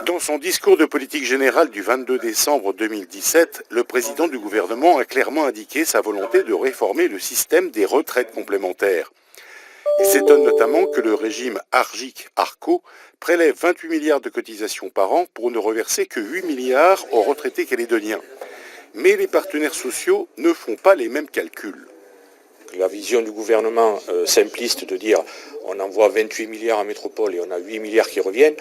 Dans son discours de politique générale du 22 décembre 2017, le président du gouvernement a clairement indiqué sa volonté de réformer le système des retraites complémentaires. Il s'étonne notamment que le régime Argic-Arco prélève 28 milliards de cotisations par an pour ne reverser que 8 milliards aux retraités calédoniens. Mais les partenaires sociaux ne font pas les mêmes calculs. La vision du gouvernement simpliste de dire on envoie 28 milliards en métropole et on a 8 milliards qui reviennent,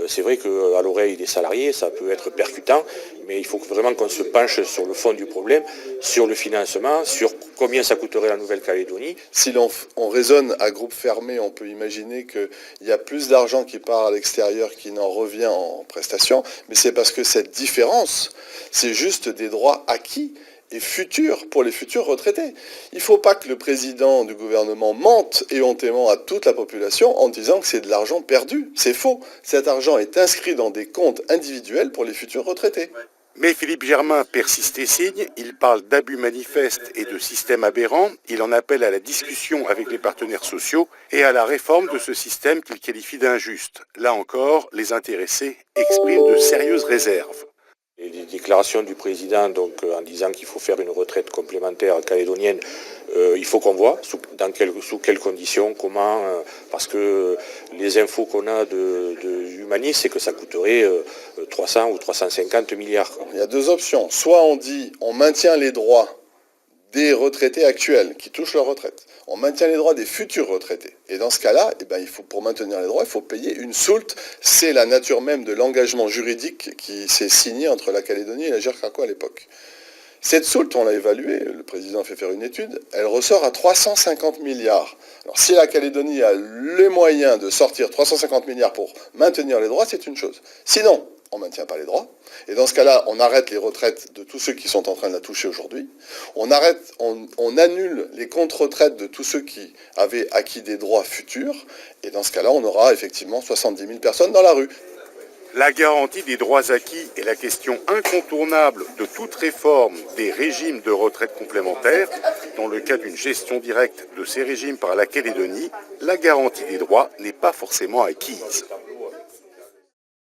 c'est vrai qu'à l'oreille des salariés, ça peut être percutant, mais il faut vraiment qu'on se penche sur le fond du problème, sur le financement, sur combien ça coûterait la Nouvelle-Calédonie. Si on raisonne à groupe fermé, on peut imaginer qu'il y a plus d'argent qui part à l'extérieur qui n'en revient en prestations, mais c'est parce que cette différence, c'est juste des droits acquis et futurs pour les futurs retraités. Il ne faut pas que le président du gouvernement mente éhontément à toute la population en disant que c'est de l'argent perdu. C'est faux. Cet argent est inscrit dans des comptes individuels pour les futurs retraités. Mais Philippe Germain persiste et signe, il parle d'abus manifestes et de systèmes aberrants, il en appelle à la discussion avec les partenaires sociaux et à la réforme de ce système qu'il qualifie d'injuste. Là encore, les intéressés expriment de sérieuses réserves. Les déclarations du président en disant qu'il faut faire une retraite complémentaire calédonienne, il faut qu'on voit sous quelles conditions, comment, parce que les infos qu'on a de Humanis, c'est que ça coûterait 300 ou 350 milliards. Il y a deux options. Soit on dit on maintient les droits des retraités actuels qui touchent leur retraite. On maintient les droits des futurs retraités. Et dans ce cas-là, pour maintenir les droits, il faut payer une soulte. C'est la nature même de l'engagement juridique qui s'est signé entre la Calédonie et la GERCACO à l'époque. Cette soulte, on l'a évaluée, le président a fait faire une étude, elle ressort à 350 milliards. Alors si la Calédonie a les moyens de sortir 350 milliards pour maintenir les droits, c'est une chose. Sinon, on ne maintient pas les droits. Et dans ce cas-là, on arrête les retraites de tous ceux qui sont en train de la toucher aujourd'hui. On annule les comptes retraites de tous ceux qui avaient acquis des droits futurs. Et dans ce cas-là, on aura effectivement 70 000 personnes dans la rue. La garantie des droits acquis est la question incontournable de toute réforme des régimes de retraite complémentaires. Dans le cas d'une gestion directe de ces régimes par la Calédonie, la garantie des droits n'est pas forcément acquise.